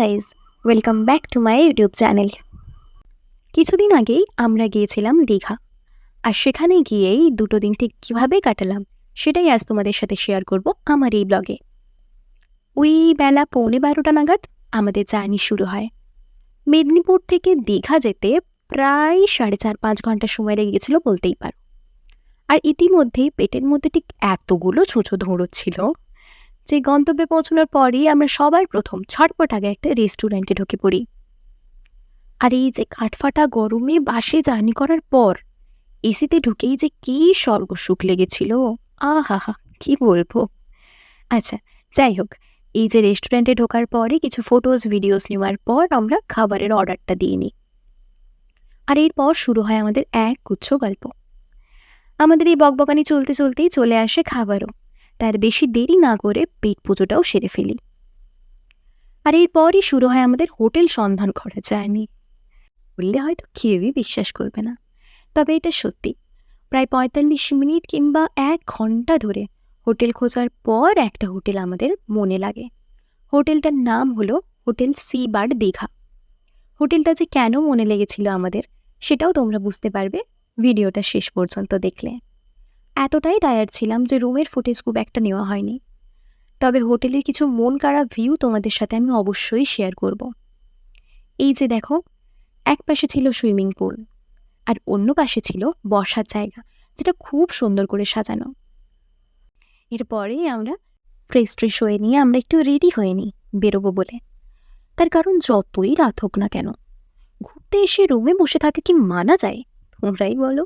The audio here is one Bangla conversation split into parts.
Guys, welcome back to my YouTube channel. কিছুদিন আগেই আমরা গিয়েছিলাম দীঘা, আর সেখানে গিয়েই দুটো দিন ঠিক কীভাবে কাটালাম সেটাই আজ তোমাদের সাথে শেয়ার করব আমার এই ব্লগে। ওই বেলা 11:15 নাগাদ আমাদের জার্নি শুরু হয়। মেদিনীপুর থেকে দীঘা যেতে প্রায় 4.5-5 ঘন্টা সময় লেগে গেছিলো বলতেই পারো। আর ইতিমধ্যেই পেটের মধ্যে ঠিক এতগুলো ছুঁচো দৌড়চ্ছিল যে গন্তব্যে পৌঁছানোর পরই আমরা সবার প্রথম ছটপট আগে একটা রেস্টুরেন্টে ঢুকে পড়ি। আর এই যে কাঠফাটা গরমে বাসে জার্নি করার পর এসিতে ঢুকেই যে কী স্বর্গসুখ লেগেছিল, আহা হা, কী বলবো। আচ্ছা, যাই হোক, এই যে রেস্টুরেন্টে ঢোকার পরে কিছু ফটোজ ভিডিওস নেওয়ার পর আমরা খাবারের অর্ডারটা দিয়ে নিই। আর এরপর শুরু হয় আমাদের এক গুচ্ছ গল্প। আমাদের এই বকবকানি চলতে চলতেই চলে আসে খাবারও, তার বেশি দেরি না করে পেট পুজোটাও সেরে ফেলি। আর এরপরই শুরু হয় আমাদের হোটেল সন্ধান করা জার্নি। বললে হয়তো কেউই বিশ্বাস করবে না, তবে এটা সত্যি। প্রায় 45 মিনিট কিংবা 1 ঘন্টা ধরে হোটেল খোঁজার পর একটা হোটেল আমাদের মনে লাগে। হোটেলটার নাম হলো হোটেল সি বার দীঘা। হোটেলটা যে কেন মনে লেগেছিল আমাদের সেটাও তোমরা বুঝতে পারবে ভিডিওটা শেষ পর্যন্ত দেখলে। এতটাই টায়ার্ড ছিলাম যে রুমের ফুটেজ খুব একটা নেওয়া হয়নি, তবে হোটেলের কিছু মন কাড়া ভিউ তোমাদের সাথে আমি অবশ্যই শেয়ার করব। এই যে দেখো, এক পাশে ছিল সুইমিং পুল আর অন্য পাশে ছিল বসার জায়গা, যেটা খুব সুন্দর করে সাজানো। এরপরেই আমরা ফ্রেশ ট্রেশ হয়ে নিয়ে আমরা একটু রেডি হয়ে নিই বেরোবো বলে। তার কারণ যতই রাত হোক না কেন, ঘুরতে এসে রুমে বসে থাকে কি মানা যায়, তোমরাই বলো।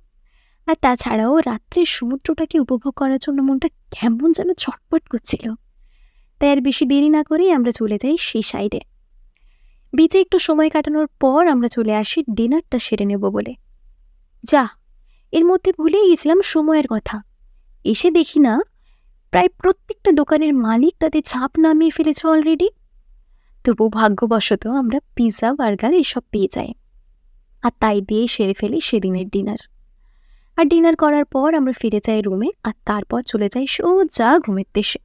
আর তাছাড়াও রাত্রের সমুদ্রটাকে উপভোগ করার জন্য মনটা কেমন যেন ছটপট করছিল। তাই আর বেশি দেরি না করেই আমরা চলে যাই সেই সাইডে। বিচে একটু সময় কাটানোর পর আমরা চলে আসি ডিনারটা সেরে নেব বলে। যা, এর মধ্যে ভুলেই গেছিলাম সময়ের কথা। এসে দেখি না, প্রায় প্রত্যেকটা দোকানের মালিক তাদের ছাপ নামিয়ে ফেলেছে অলরেডি। তবু ভাগ্যবশত আমরা পিৎজা, বার্গার এসব পেয়ে যাই, আর তাই দিয়ে সেরে ফেলি সেদিনের ডিনার। আর ডিনার করার পর আমরা ফিরে যাই রুমে, আর তারপর চলে যাই সোজা ঘুমের দেশে।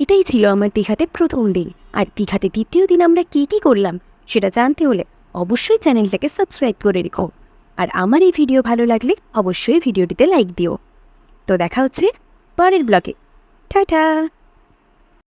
এটাই ছিল আমার দীঘাতে প্রথম দিন। আর দীঘাতে দ্বিতীয় দিন আমরা কী কী করলাম সেটা জানতে হলে অবশ্যই চ্যানেলটাকে সাবস্ক্রাইব করে রেখো। আর আমার এই ভিডিও ভালো লাগলে অবশ্যই ভিডিওটিতে লাইক দিও। তো দেখা হচ্ছে পরের ব্লগে। টাটা।